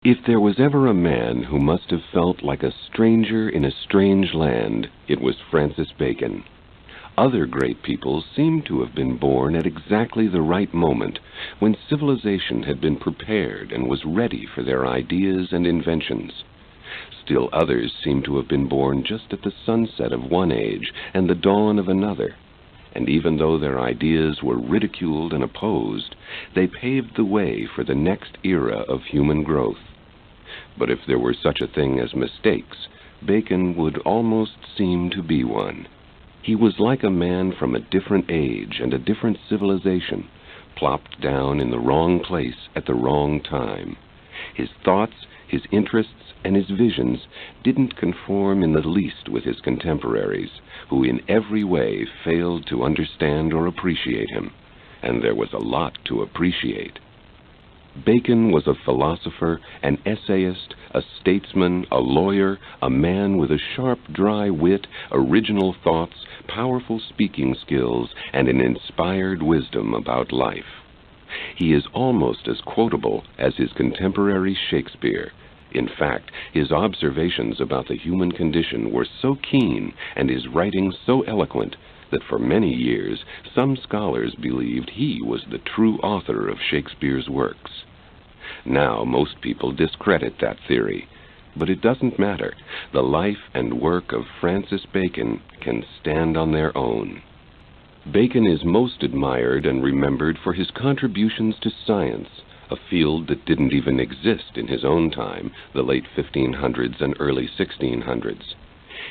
If there was ever a man who must have felt like a stranger in a strange land, it was Francis Bacon. Other great people seem to have been born at exactly the right moment, when civilization had been prepared and was ready for their ideas and inventions. Still others seem to have been born just at the sunset of one age and the dawn of another. And even though their ideas were ridiculed and opposed, they paved the way for the next era of human growth. But if there were such a thing as mistakes, Bacon would almost seem to be one. He was like a man from a different age and a different civilization, plopped down in the wrong place at the wrong time. His thoughts, his interests, and his visions didn't conform in the least with his contemporaries, who in every way failed to understand or appreciate him, and there was a lot to appreciate. Bacon was a philosopher, an essayist, a statesman, a lawyer, a man with a sharp, dry wit, original thoughts, powerful speaking skills, and an inspired wisdom about life. He is almost as quotable as his contemporary Shakespeare. In fact, his observations about the human condition were so keen and his writing so eloquent that for many years some scholars believed he was the true author of Shakespeare's works. Now most people discredit that theory, but it doesn't matter. The life and work of Francis Bacon can stand on their own. Bacon is most admired and remembered for his contributions to science, a field that didn't even exist in his own time, the late 1500s and early 1600s.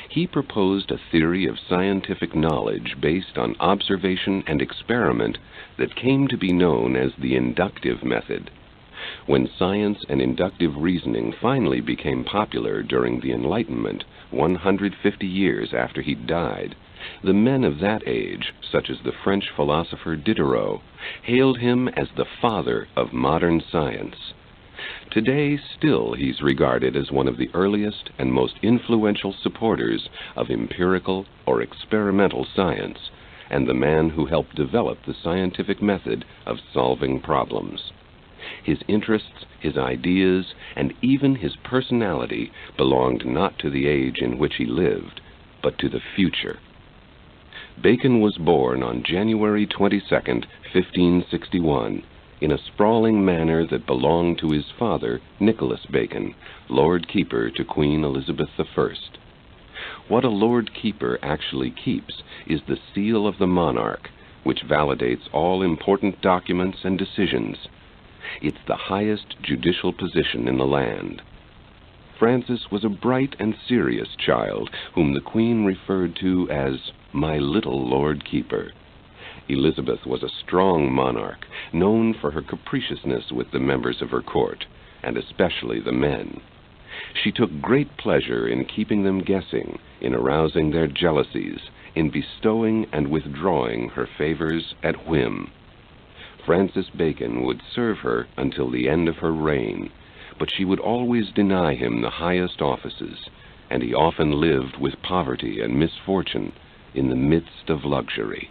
He proposed a theory of scientific knowledge based on observation and experiment that came to be known as the inductive method. When science and inductive reasoning finally became popular during the Enlightenment, 150 years after he died, the men of that age, such as the French philosopher Diderot, hailed him as the father of modern science. Today, still, he's regarded as one of the earliest and most influential supporters of empirical or experimental science, and the man who helped develop the scientific method of solving problems. His interests, his ideas, and even his personality belonged not to the age in which he lived, but to the future. Bacon was born on January 22nd, 1561, in a sprawling manor that belonged to his father, Nicholas Bacon, Lord Keeper to Queen Elizabeth I. What a Lord Keeper actually keeps is the seal of the monarch, which validates all important documents and decisions. It's the highest judicial position in the land. Francis was a bright and serious child, whom the Queen referred to as my little Lord Keeper. Elizabeth was a strong monarch, known for her capriciousness with the members of her court, and especially the men. She took great pleasure in keeping them guessing, in arousing their jealousies, in bestowing and withdrawing her favors at whim. Francis Bacon would serve her until the end of her reign, but she would always deny him the highest offices, and he often lived with poverty and misfortune in the midst of luxury.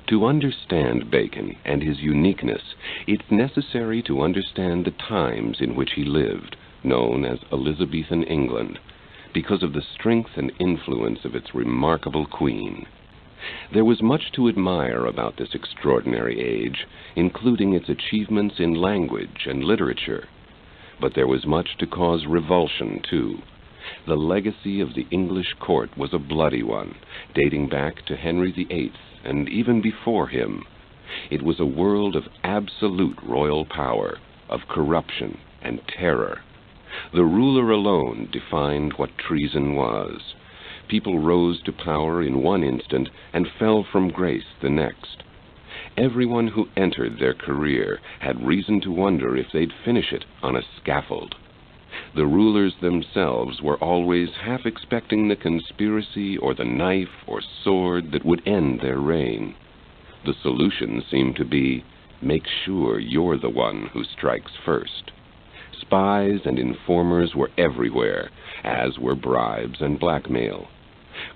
To understand Bacon and his uniqueness, it's necessary to understand the times in which he lived, known as Elizabethan England, because of the strength and influence of its remarkable queen. There was much to admire about this extraordinary age, including its achievements in language and literature. But there was much to cause revulsion, too. The legacy of the English court was a bloody one, dating back to Henry VIII and even before him. It was a world of absolute royal power, of corruption and terror. The ruler alone defined what treason was. People rose to power in one instant and fell from grace the next. Everyone who entered their career had reason to wonder if they'd finish it on a scaffold. The rulers themselves were always half expecting the conspiracy or the knife or sword that would end their reign. The solution seemed to be, make sure you're the one who strikes first. Spies and informers were everywhere, as were bribes and blackmail.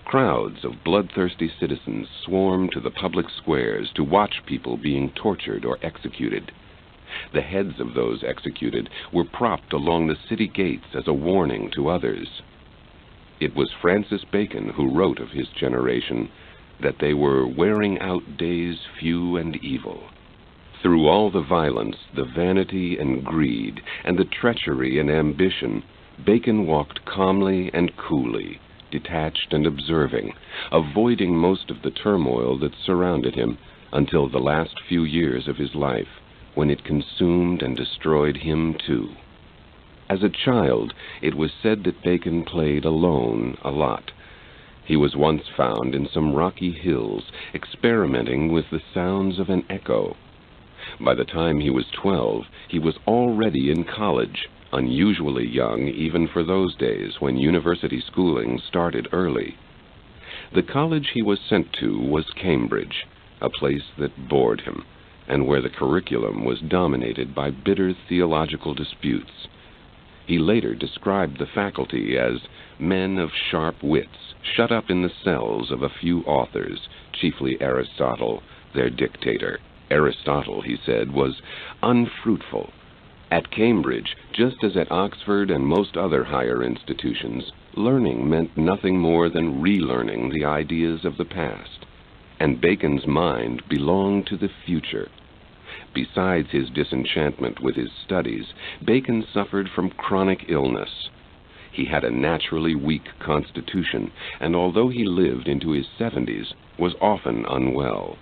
Crowds of bloodthirsty citizens swarmed to the public squares to watch people being tortured or executed. The heads of those executed were propped along the city gates as a warning to others. It was Francis Bacon who wrote of his generation that they were wearing out days few and evil. Through all the violence, the vanity and greed, and the treachery and ambition, Bacon walked calmly and coolly, detached and observing, avoiding most of the turmoil that surrounded him until the last few years of his life, when it consumed and destroyed him too. As a child, it was said that Bacon played alone a lot. He was once found in some rocky hills, experimenting with the sounds of an echo. By the time he was 12, he was already in college, unusually young even for those days when university schooling started early. The college he was sent to was Cambridge, a place that bored him, and where the curriculum was dominated by bitter theological disputes. He later described the faculty as men of sharp wits, shut up in the cells of a few authors, chiefly Aristotle, their dictator. Aristotle, he said, was unfruitful. At Cambridge, just as at Oxford and most other higher institutions, learning meant nothing more than relearning the ideas of the past, and Bacon's mind belonged to the future. Besides his disenchantment with his studies, Bacon suffered from chronic illness. He had a naturally weak constitution, and although he lived into his 70s, was often unwell.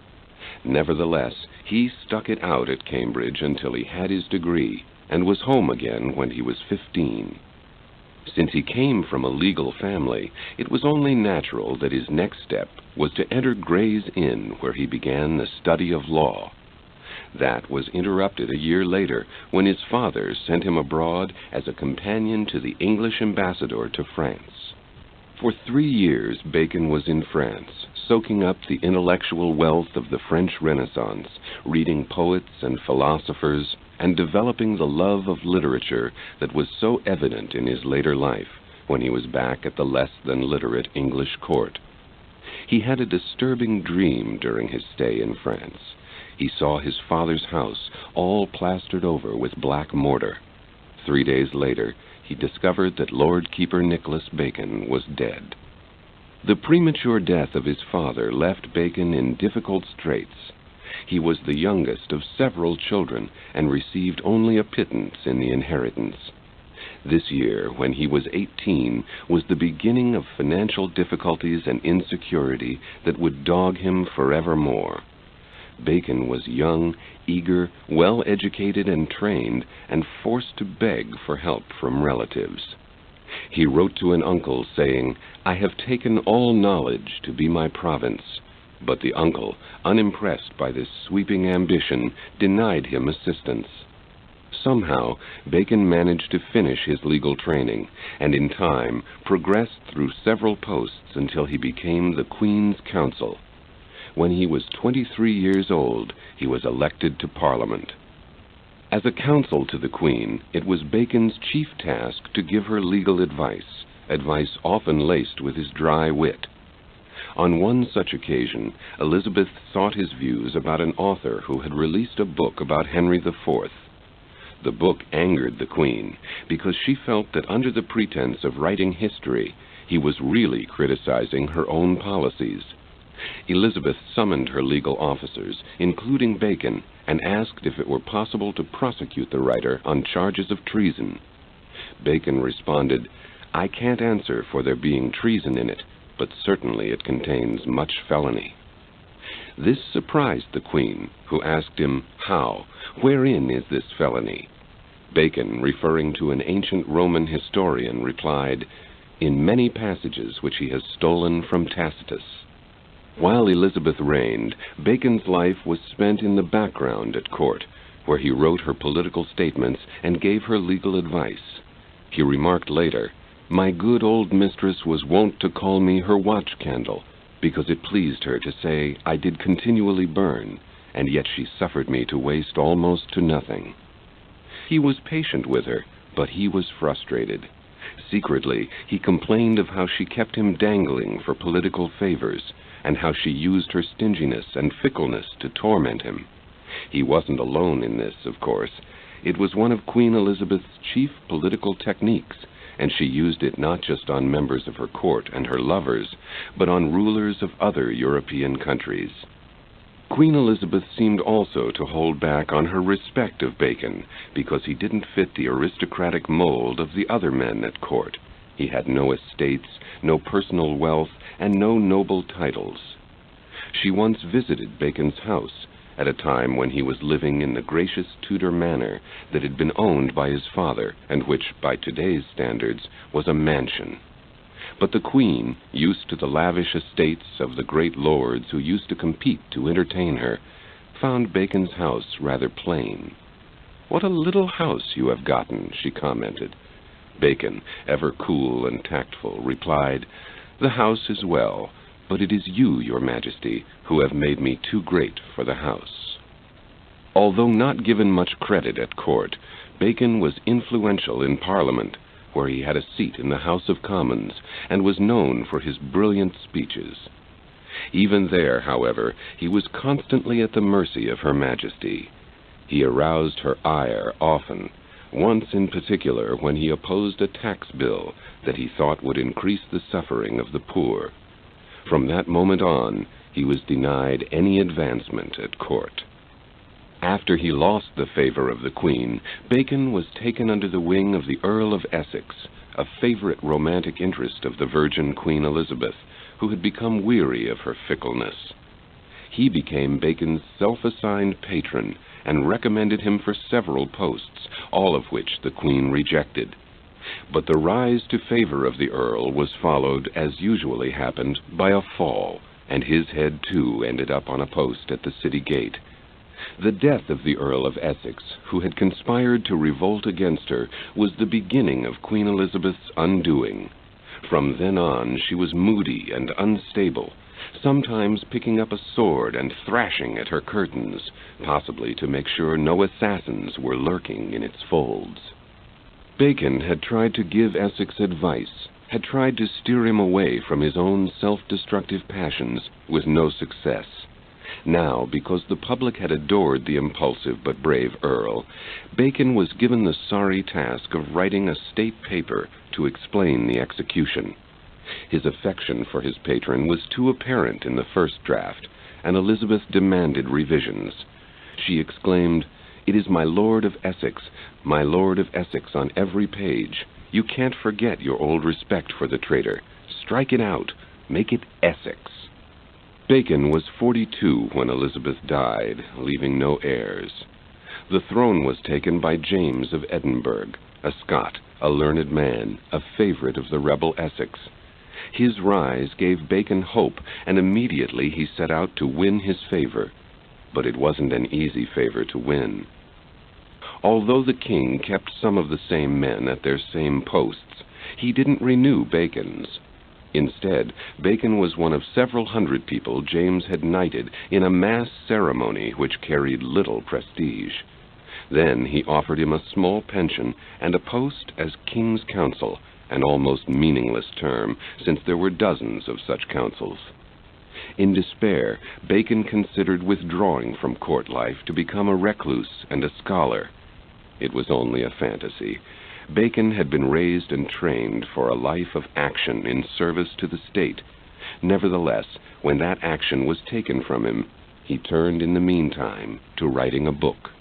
Nevertheless, he stuck it out at Cambridge until he had his degree, and was home again when he was 15. Since he came from a legal family, it was only natural that his next step was to enter Gray's Inn, where he began the study of law. That was interrupted a year later when his father sent him abroad as a companion to the English ambassador to France. For 3 years, Bacon was in France, soaking up the intellectual wealth of the French Renaissance, reading poets and philosophers, and developing the love of literature that was so evident in his later life when he was back at the less-than-literate English court. He had a disturbing dream during his stay in France. He saw his father's house all plastered over with black mortar. 3 days later, he discovered that Lord Keeper Nicholas Bacon was dead. The premature death of his father left Bacon in difficult straits. He was the youngest of several children and received only a pittance in the inheritance. This year, when he was 18, was the beginning of financial difficulties and insecurity that would dog him forevermore. Bacon was young, eager, well-educated and trained, and forced to beg for help from relatives. He wrote to an uncle saying, "I have taken all knowledge to be my province," but the uncle, unimpressed by this sweeping ambition, denied him assistance. Somehow, Bacon managed to finish his legal training, and in time progressed through several posts until he became the Queen's Counsel. When he was 23 years old, he was elected to Parliament. As a counsel to the Queen, it was Bacon's chief task to give her legal advice, advice often laced with his dry wit. On one such occasion, Elizabeth sought his views about an author who had released a book about Henry IV. The book angered the Queen, because she felt that under the pretense of writing history, he was really criticizing her own policies. Elizabeth summoned her legal officers, including Bacon, and asked if it were possible to prosecute the writer on charges of treason. Bacon responded, "I can't answer for there being treason in it, but certainly it contains much felony." This surprised the Queen, who asked him, "How? Wherein is this felony?" Bacon, referring to an ancient Roman historian, replied, "In many passages which he has stolen from Tacitus." While Elizabeth reigned, Bacon's life was spent in the background at court, where he wrote her political statements and gave her legal advice. He remarked later, "My good old mistress was wont to call me her watch candle, because it pleased her to say I did continually burn, and yet she suffered me to waste almost to nothing." He was patient with her, but he was frustrated. Secretly, he complained of how she kept him dangling for political favors, and how she used her stinginess and fickleness to torment him. He wasn't alone in this, of course. It was one of Queen Elizabeth's chief political techniques, and she used it not just on members of her court and her lovers, but on rulers of other European countries. Queen Elizabeth seemed also to hold back on her respect of Bacon, because he didn't fit the aristocratic mold of the other men at court. He had no estates, no personal wealth, and no noble titles. She once visited Bacon's house, at a time when he was living in the gracious Tudor manor that had been owned by his father, and which, by today's standards, was a mansion. But the Queen, used to the lavish estates of the great lords who used to compete to entertain her, found Bacon's house rather plain. "What a little house you have gotten," she commented. Bacon, ever cool and tactful, replied, "The house is well, but it is you, your Majesty, who have made me too great for the house." Although not given much credit at court, Bacon was influential in Parliament, where he had a seat in the House of Commons, and was known for his brilliant speeches. Even there, however, he was constantly at the mercy of Her Majesty. He aroused her ire often, once in particular when he opposed a tax bill that he thought would increase the suffering of the poor. From that moment on, he was denied any advancement at court. After he lost the favor of the Queen, Bacon was taken under the wing of the Earl of Essex, a favorite romantic interest of the Virgin Queen Elizabeth, who had become weary of her fickleness. He became Bacon's self-assigned patron and recommended him for several posts, all of which the Queen rejected. But the rise to favor of the Earl was followed, as usually happened, by a fall, and his head too ended up on a post at the city gate. The death of the Earl of Essex, who had conspired to revolt against her, was the beginning of Queen Elizabeth's undoing. From then on she was moody and unstable, sometimes picking up a sword and thrashing at her curtains, possibly to make sure no assassins were lurking in its folds. Bacon had tried to give Essex advice, had tried to steer him away from his own self-destructive passions, with no success. Now, because the public had adored the impulsive but brave Earl, Bacon was given the sorry task of writing a state paper to explain the execution. His affection for his patron was too apparent in the first draft, and Elizabeth demanded revisions. She exclaimed, "It is my Lord of Essex on every page. You can't forget your old respect for the traitor. Strike it out. Make it Essex." Bacon was 42 when Elizabeth died, leaving no heirs. The throne was taken by James of Edinburgh, a Scot, a learned man, a favorite of the rebel Essex. His rise gave Bacon hope, and immediately he set out to win his favor. But it wasn't an easy favor to win. Although the king kept some of the same men at their same posts, he didn't renew Bacon's. Instead, Bacon was one of several hundred people James had knighted in a mass ceremony which carried little prestige. Then he offered him a small pension and a post as King's Counsel, an almost meaningless term, since there were dozens of such councils. In despair, Bacon considered withdrawing from court life to become a recluse and a scholar. It was only a fantasy. Bacon had been raised and trained for a life of action in service to the state. Nevertheless, when that action was taken from him, he turned in the meantime to writing a book.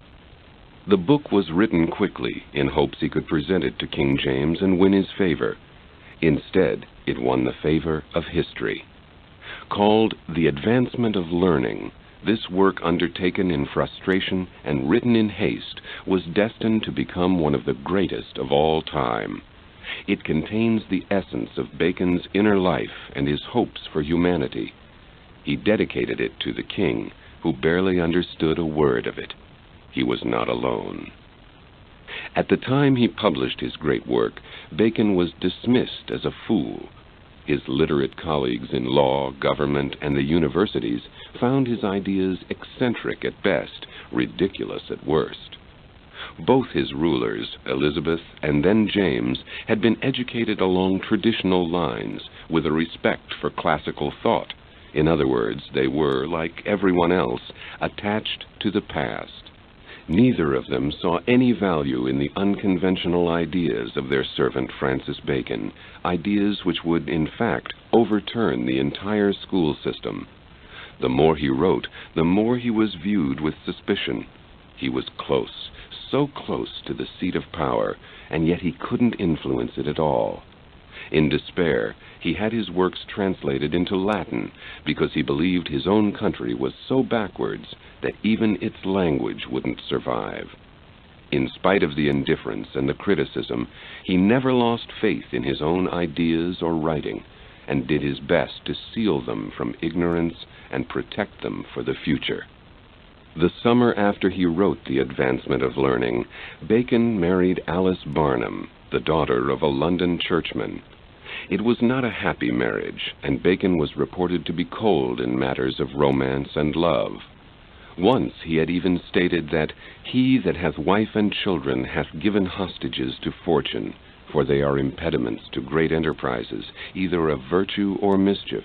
The book was written quickly, in hopes he could present it to King James and win his favor. Instead, it won the favor of history. Called The Advancement of Learning, this work, undertaken in frustration and written in haste, was destined to become one of the greatest of all time. It contains the essence of Bacon's inner life and his hopes for humanity. He dedicated it to the king, who barely understood a word of it. He was not alone. At the time he published his great work, Bacon was dismissed as a fool. His literate colleagues in law, government, and the universities found his ideas eccentric at best, ridiculous at worst. Both his rulers, Elizabeth and then James, had been educated along traditional lines, with a respect for classical thought. In other words, they were, like everyone else, attached to the past. Neither of them saw any value in the unconventional ideas of their servant Francis Bacon, ideas which would, in fact, overturn the entire school system. The more he wrote, the more he was viewed with suspicion. He was close, so close to the seat of power, and yet he couldn't influence it at all. In despair, he had his works translated into Latin because he believed his own country was so backwards that even its language wouldn't survive. In spite of the indifference and the criticism, he never lost faith in his own ideas or writing, and did his best to seal them from ignorance and protect them for the future. The summer after he wrote The Advancement of Learning, Bacon married Alice Barnum, the daughter of a London churchman. It was not a happy marriage, and Bacon was reported to be cold in matters of romance and love. Once he had even stated that he that hath wife and children hath given hostages to fortune, for they are impediments to great enterprises, either of virtue or mischief.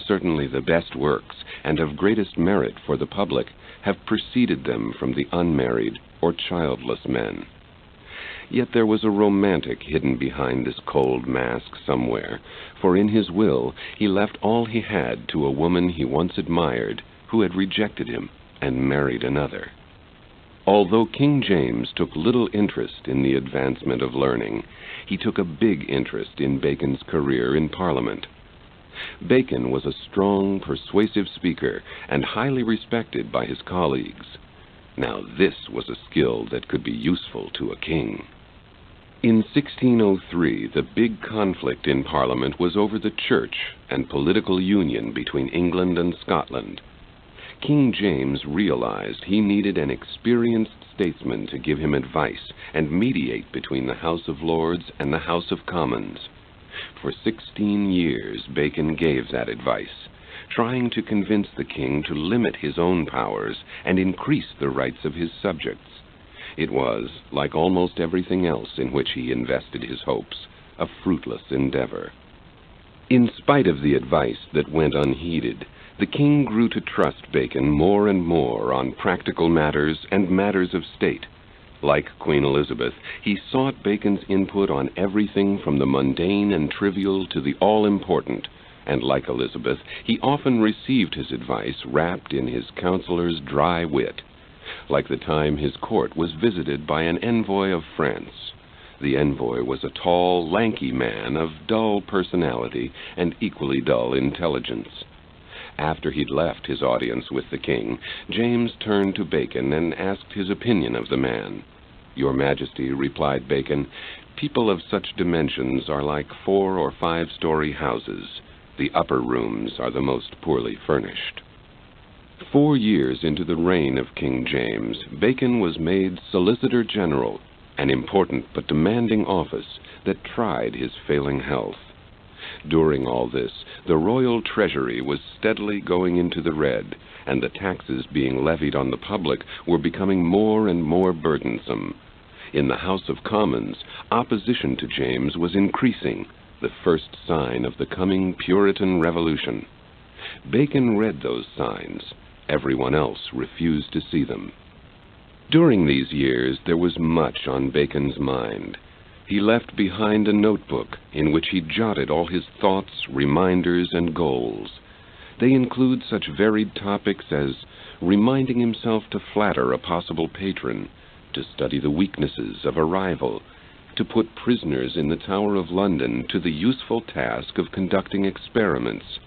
Certainly the best works, and of greatest merit for the public, have preceded them from the unmarried or childless men. Yet there was a romantic hidden behind this cold mask somewhere, for in his will he left all he had to a woman he once admired, who had rejected him and married another. Although King James took little interest in the advancement of learning, he took a big interest in Bacon's career in Parliament. Bacon was a strong, persuasive speaker and highly respected by his colleagues. Now this was a skill that could be useful to a king. In 1603, the big conflict in Parliament was over the church and political union between England and Scotland. King James realized he needed an experienced statesman to give him advice and mediate between the House of Lords and the House of Commons. For 16 years, Bacon gave that advice, trying to convince the king to limit his own powers and increase the rights of his subjects. It was, like almost everything else in which he invested his hopes, a fruitless endeavor. In spite of the advice that went unheeded, the king grew to trust Bacon more and more on practical matters and matters of state. Like Queen Elizabeth, he sought Bacon's input on everything from the mundane and trivial to the all-important, and like Elizabeth, he often received his advice wrapped in his counselor's dry wit. Like the time his court was visited by an envoy of France. The envoy was a tall, lanky man of dull personality and equally dull intelligence. After he'd left his audience with the king, James turned to Bacon and asked his opinion of the man. "Your Majesty," replied Bacon, "people of such dimensions are like 4- or 5-story houses. The upper rooms are the most poorly furnished." 4 years into the reign of King James, Bacon was made Solicitor General, an important but demanding office that tried his failing health. During all this, the royal treasury was steadily going into the red, and the taxes being levied on the public were becoming more and more burdensome. In the House of Commons, opposition to James was increasing, the first sign of the coming Puritan Revolution. Bacon read those signs. Everyone else refused to see them. During these years, there was much on Bacon's mind. He left behind a notebook in which he jotted all his thoughts, reminders, and goals. They include such varied topics as reminding himself to flatter a possible patron, to study the weaknesses of a rival, to put prisoners in the Tower of London to the useful task of conducting experiments,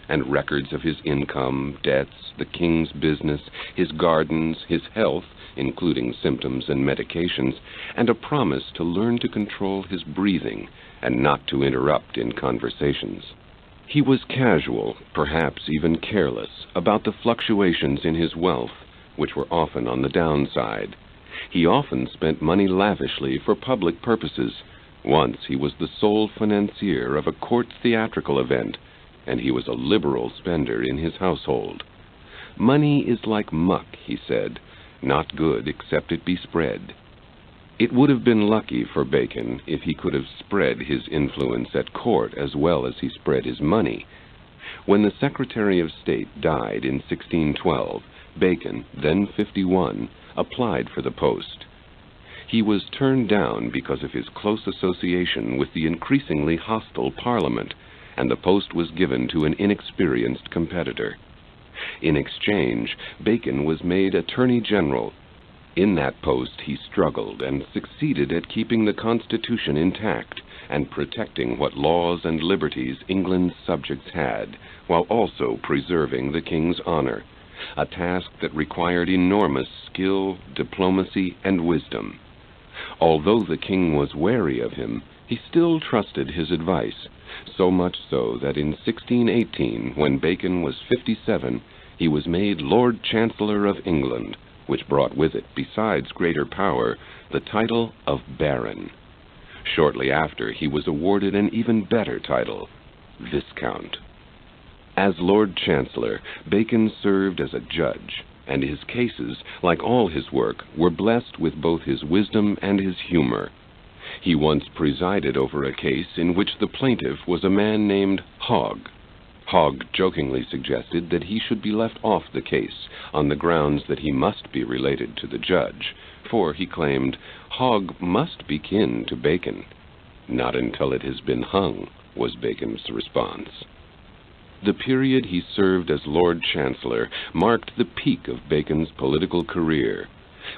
and records of his income, debts, the king's business, his gardens, his health, including symptoms and medications, and a promise to learn to control his breathing and not to interrupt in conversations. He was casual, perhaps even careless, about the fluctuations in his wealth, which were often on the downside. He often spent money lavishly for public purposes. Once he was the sole financier of a court theatrical event, and he was a liberal spender in his household. "Money is like muck," he said, "not good except it be spread." It would have been lucky for Bacon if he could have spread his influence at court as well as he spread his money. When the Secretary of State died in 1612, Bacon, then 51, applied for the post. He was turned down because of his close association with the increasingly hostile Parliament, and the post was given to an inexperienced competitor. In exchange, Bacon was made Attorney General. In that post he struggled and succeeded at keeping the Constitution intact and protecting what laws and liberties England's subjects had, while also preserving the king's honor, a task that required enormous skill, diplomacy, and wisdom. Although the king was wary of him, he still trusted his advice, so much so that in 1618, when Bacon was 57, he was made Lord Chancellor of England, which brought with it, besides greater power, the title of Baron. Shortly after, he was awarded an even better title, Viscount. As Lord Chancellor, Bacon served as a judge, and his cases, like all his work, were blessed with both his wisdom and his humor. He once presided over a case in which the plaintiff was a man named Hogg. Hogg jokingly suggested that he should be left off the case on the grounds that he must be related to the judge, for, he claimed, Hogg must be kin to Bacon. Not until it has been hung, was Bacon's response. The period he served as Lord Chancellor marked the peak of Bacon's political career,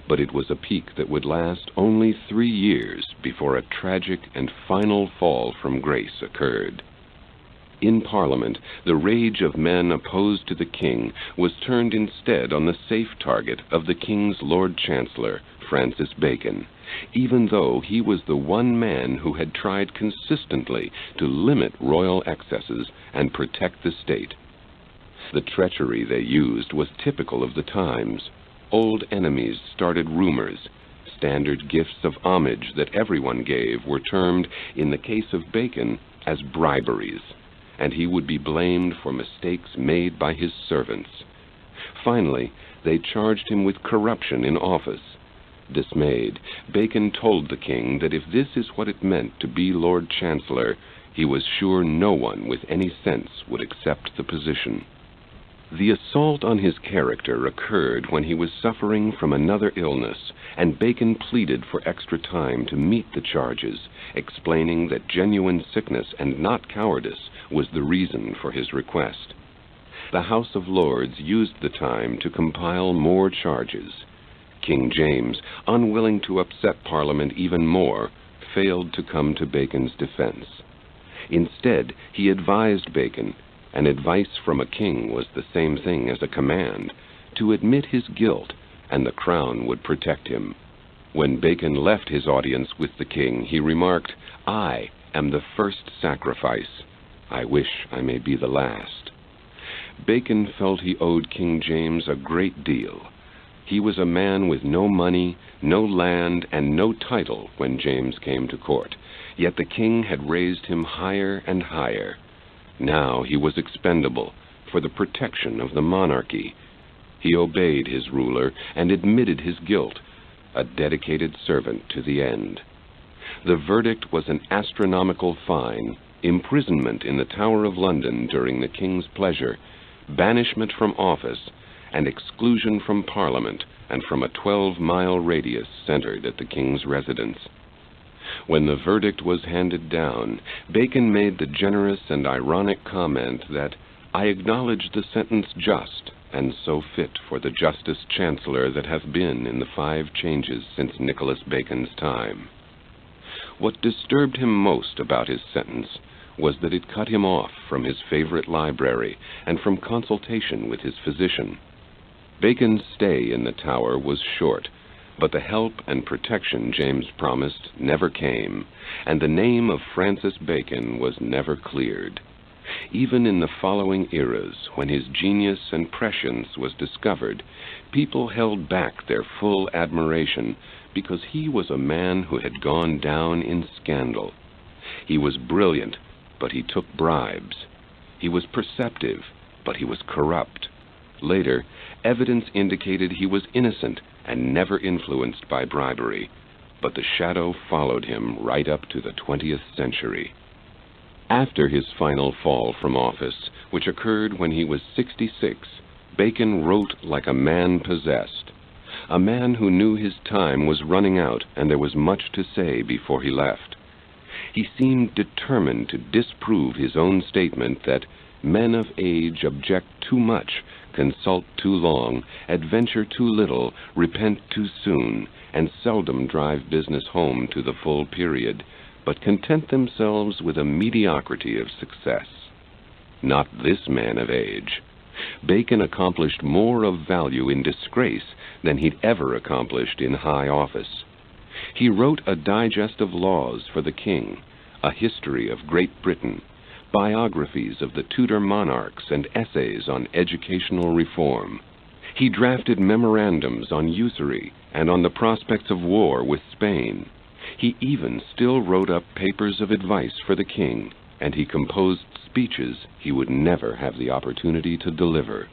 but it was a peak that would last only 3 years before a tragic and final fall from grace occurred. In Parliament, the rage of men opposed to the king was turned instead on the safe target of the king's Lord Chancellor, Francis Bacon, even though he was the one man who had tried consistently to limit royal excesses and protect the state. The treachery they used was typical of the times. Old enemies started rumors. Standard gifts of homage that everyone gave were termed, in the case of Bacon, as briberies, and he would be blamed for mistakes made by his servants. Finally, they charged him with corruption in office. Dismayed, Bacon told the king that if this is what it meant to be Lord Chancellor, he was sure no one with any sense would accept the position. The assault on his character occurred when he was suffering from another illness, and Bacon pleaded for extra time to meet the charges, explaining that genuine sickness and not cowardice was the reason for his request. The House of Lords used the time to compile more charges. King James, unwilling to upset Parliament even more, failed to come to Bacon's defense. Instead, he advised Bacon, and advice from a king was the same thing as a command, to admit his guilt, and the crown would protect him. When Bacon left his audience with the king, he remarked, "I am the first sacrifice. I wish I may be the last." Bacon felt he owed King James a great deal. He was a man with no money, no land, and no title when James came to court, yet the king had raised him higher and higher. Now he was expendable for the protection of the monarchy. He obeyed his ruler and admitted his guilt, a dedicated servant to the end. The verdict was an astronomical fine, imprisonment in the Tower of London during the king's pleasure, banishment from office, and exclusion from Parliament and from a 12-mile radius centered at the king's residence. When the verdict was handed down, Bacon made the generous and ironic comment that, "I acknowledge the sentence just, and so fit for the justest chancellor that hath been in the 5 changes since Nicholas Bacon's time." What disturbed him most about his sentence was that it cut him off from his favorite library and from consultation with his physician. Bacon's stay in the Tower was short, but the help and protection James promised never came, and the name of Francis Bacon was never cleared. Even in the following eras, when his genius and prescience was discovered, people held back their full admiration because he was a man who had gone down in scandal. He was brilliant, but he took bribes. He was perceptive, but he was corrupt. Later, evidence indicated he was innocent and never influenced by bribery, but the shadow followed him right up to the 20th century. After his final fall from office, which occurred when he was 66, Bacon wrote like a man possessed. a man who knew his time was running out and there was much to say before he left. He seemed determined to disprove his own statement that men of age object too much, consult too long, adventure too little, repent too soon, and seldom drive business home to the full period, but content themselves with a mediocrity of success. Not this man of age. Bacon accomplished more of value in disgrace than he'd ever accomplished in high office. He wrote a digest of laws for the king, a history of Great Britain, biographies of the Tudor monarchs, and essays on educational reform. He drafted memorandums on usury and on the prospects of war with Spain. He even still wrote up papers of advice for the king, and he composed speeches he would never have the opportunity to deliver.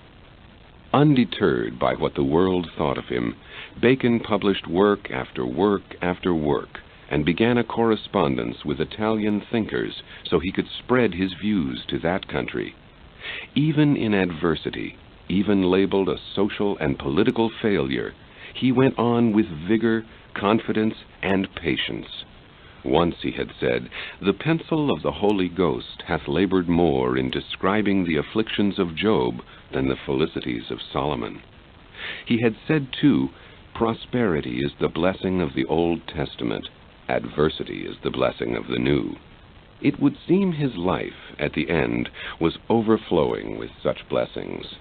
Undeterred by what the world thought of him, Bacon published work after work after work, and began a correspondence with Italian thinkers so he could spread his views to that country. Even in adversity, even labeled a social and political failure, he went on with vigor, confidence, and patience. Once he had said, "The pencil of the Holy Ghost hath labored more in describing the afflictions of Job than the felicities of Solomon." He had said, too, "Prosperity is the blessing of the Old Testament. Adversity is the blessing of the New." It would seem his life, at the end, was overflowing with such blessings.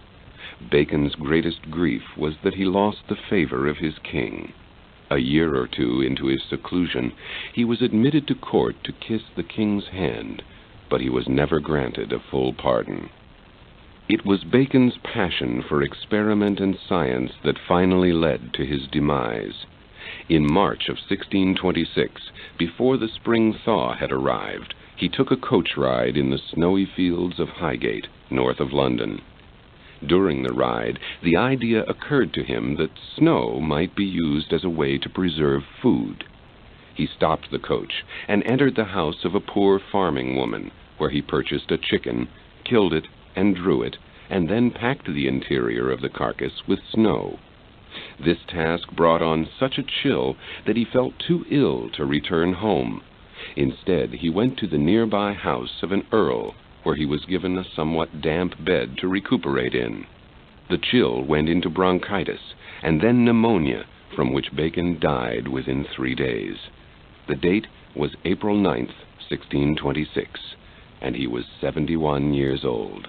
Bacon's greatest grief was that he lost the favor of his king. A year or two into his seclusion, he was admitted to court to kiss the king's hand, but he was never granted a full pardon. It was Bacon's passion for experiment and science that finally led to his demise. In March of 1626, before the spring thaw had arrived, he took a coach ride in the snowy fields of Highgate, north of London. During the ride, the idea occurred to him that snow might be used as a way to preserve food. He stopped the coach and entered the house of a poor farming woman, where he purchased a chicken, killed it, and drew it, and then packed the interior of the carcass with snow. This task brought on such a chill that he felt too ill to return home. Instead, he went to the nearby house of an earl, where he was given a somewhat damp bed to recuperate in. The chill went into bronchitis, and then pneumonia, from which Bacon died within 3 days. The date was April 9th, 1626, and he was 71 years old.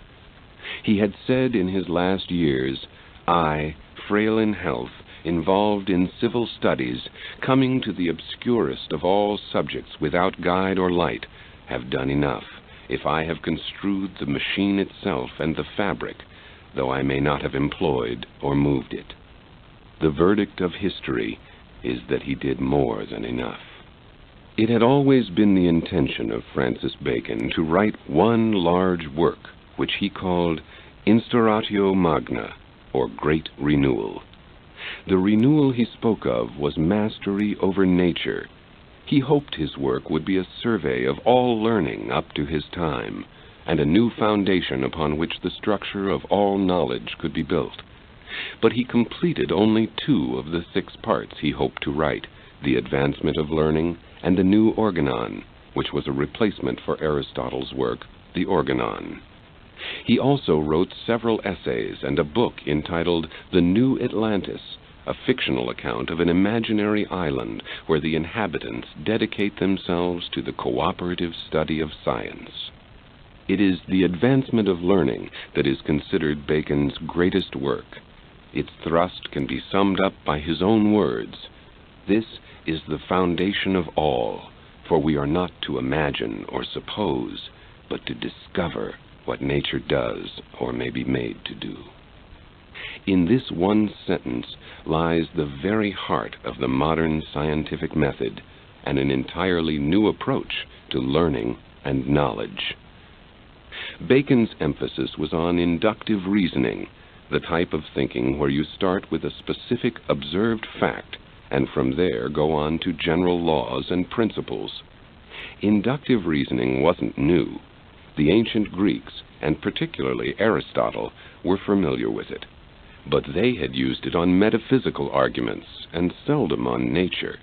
He had said in his last years, "I, frail in health, involved in civil studies, coming to the obscurest of all subjects without guide or light, have done enough, if I have construed the machine itself and the fabric, though I may not have employed or moved it." The verdict of history is that he did more than enough. It had always been the intention of Francis Bacon to write one large work, which he called Instauratio Magna, or Great Renewal. The renewal he spoke of was mastery over nature. He hoped his work would be a survey of all learning up to his time, and a new foundation upon which the structure of all knowledge could be built. But he completed only 2 of the 6 parts he hoped to write, the advancement of learning and the New Organon, which was a replacement for Aristotle's work, the Organon. He also wrote several essays and a book entitled The New Atlantis, a fictional account of an imaginary island where the inhabitants dedicate themselves to the cooperative study of science. It is the advancement of learning that is considered Bacon's greatest work. Its thrust can be summed up by his own words: "This is the foundation of all, for we are not to imagine or suppose, but to discover what nature does or may be made to do." In this one sentence lies the very heart of the modern scientific method, and an entirely new approach to learning and knowledge. Bacon's emphasis was on inductive reasoning, the type of thinking where you start with a specific observed fact and from there go on to general laws and principles. Inductive reasoning wasn't new. The ancient Greeks, and particularly Aristotle, were familiar with it. but they had used it on metaphysical arguments and seldom on nature.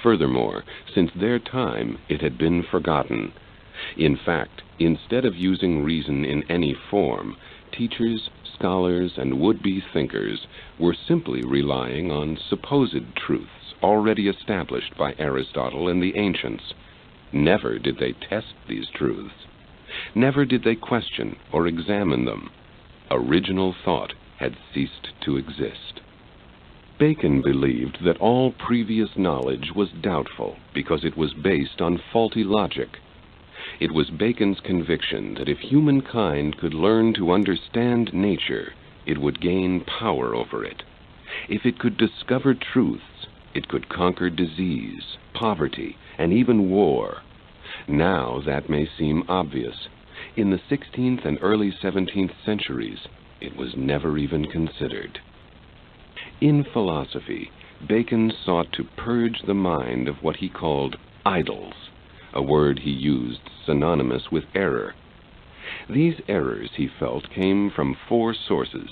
Furthermore, since their time, it had been forgotten. In fact, instead of using reason in any form, teachers, scholars, and would-be thinkers were simply relying on supposed truths already established by Aristotle and the ancients. Never did they test these truths. Never did they question or examine them. Original thought had ceased to exist. Bacon believed that all previous knowledge was doubtful because it was based on faulty logic. It was Bacon's conviction that if humankind could learn to understand nature, it would gain power over it. If it could discover truths, it could conquer disease, poverty, and even war. Now that may seem obvious. In the 16th and early 17th centuries, it was never even considered. In philosophy, Bacon sought to purge the mind of what he called idols, a word he used synonymous with error. These errors, he felt, came from four sources: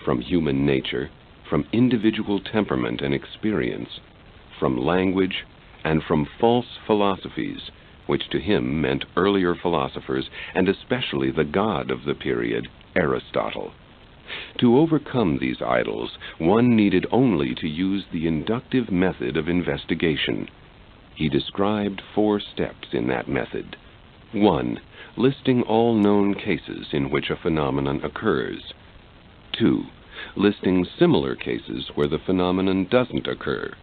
from human nature, from individual temperament and experience, from language, and from false philosophies, which to him meant earlier philosophers, and especially the god of the period, Aristotle. To overcome these idols, one needed only to use the inductive method of investigation. He described 4 steps in that method. 1. Listing all known cases in which a phenomenon occurs. 2. Listing similar cases where the phenomenon doesn't occur.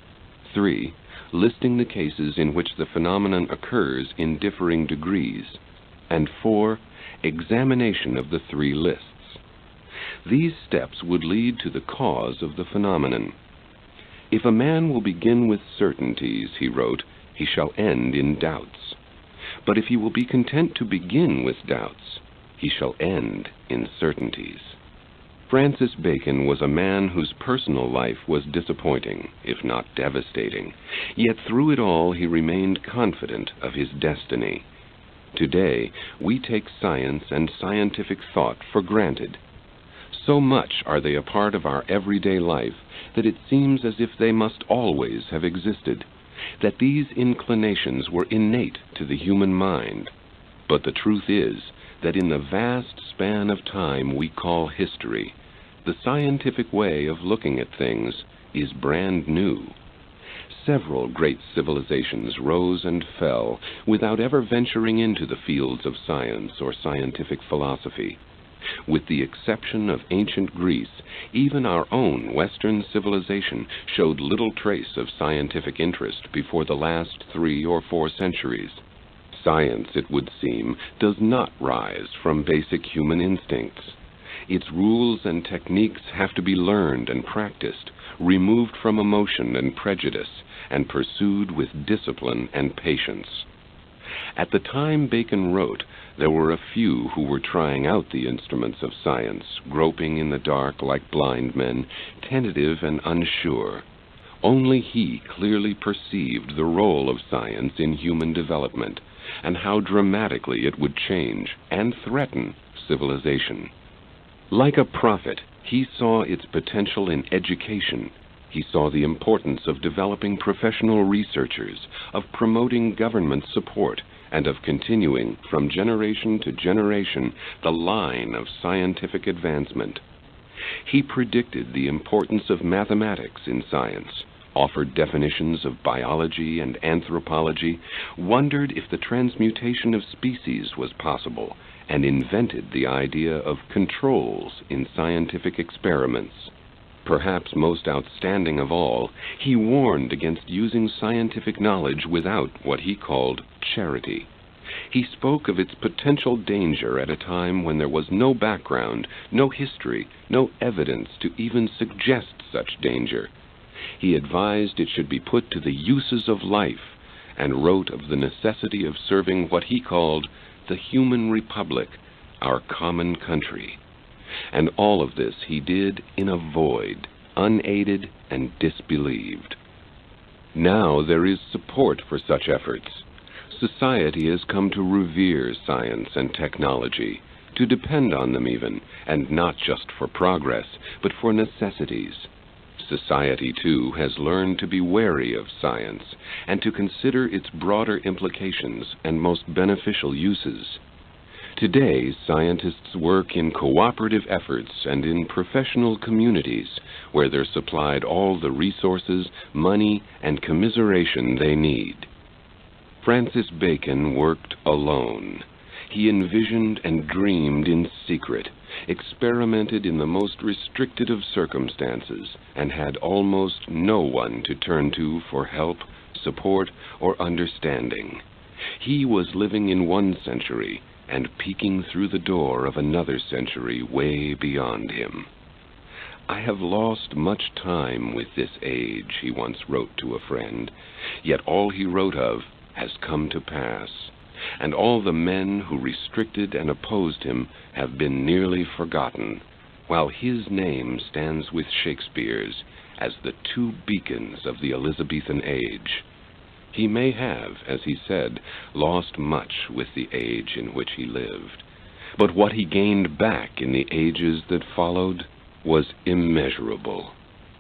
3. Listing the cases in which the phenomenon occurs in differing degrees. And 4. Examination of the 3 lists. These steps would lead to the cause of the phenomenon. If a man will begin with certainties, he wrote, he shall end in doubts. But if he will be content to begin with doubts, he shall end in certainties. Francis Bacon was a man whose personal life was disappointing, if not devastating, yet through it all he remained confident of his destiny. Today, we take science and scientific thought for granted. So much are they a part of our everyday life that it seems as if they must always have existed, that these inclinations were innate to the human mind. But the truth is that in the vast span of time we call history, the scientific way of looking at things is brand new. Several great civilizations rose and fell without ever venturing into the fields of science or scientific philosophy. With the exception of ancient Greece, even our own Western civilization showed little trace of scientific interest before the last 3 or 4 centuries. Science, it would seem, does not rise from basic human instincts. Its rules and techniques have to be learned and practiced, removed from emotion and prejudice, and pursued with discipline and patience. At the time Bacon wrote, there were a few who were trying out the instruments of science, groping in the dark like blind men, tentative and unsure. Only he clearly perceived the role of science in human development, and how dramatically it would change and threaten civilization. Like a prophet, he saw its potential in education. He saw the importance of developing professional researchers, of promoting government support, and of continuing from generation to generation the line of scientific advancement. He predicted the importance of mathematics in science, offered definitions of biology and anthropology, wondered if the transmutation of species was possible, and invented the idea of controls in scientific experiments. Perhaps most outstanding of all, he warned against using scientific knowledge without what he called charity. He spoke of its potential danger at a time when there was no background, no history, no evidence to even suggest such danger. He advised it should be put to the uses of life, and wrote of the necessity of serving what he called the human republic, our common country. And all of this he did in a void, unaided and disbelieved. Now there is support for such efforts. Society has come to revere science and technology, to depend on them even, and not just for progress, but for necessities. Society, too, has learned to be wary of science, and to consider its broader implications and most beneficial uses. Today, scientists work in cooperative efforts and in professional communities, where they're supplied all the resources, money, and commiseration they need. Francis Bacon worked alone. He envisioned and dreamed in secret, experimented in the most restricted of circumstances, and had almost no one to turn to for help, support, or understanding. He was living in one century and peeking through the door of another century way beyond him. "I have lost much time with this age," he once wrote to a friend, "yet all he wrote of has come to pass, and all the men who restricted and opposed him have been nearly forgotten, while his name stands with Shakespeare's as the two beacons of the Elizabethan age. He may have, as he said, lost much with the age in which he lived, but what he gained back in the ages that followed was immeasurable."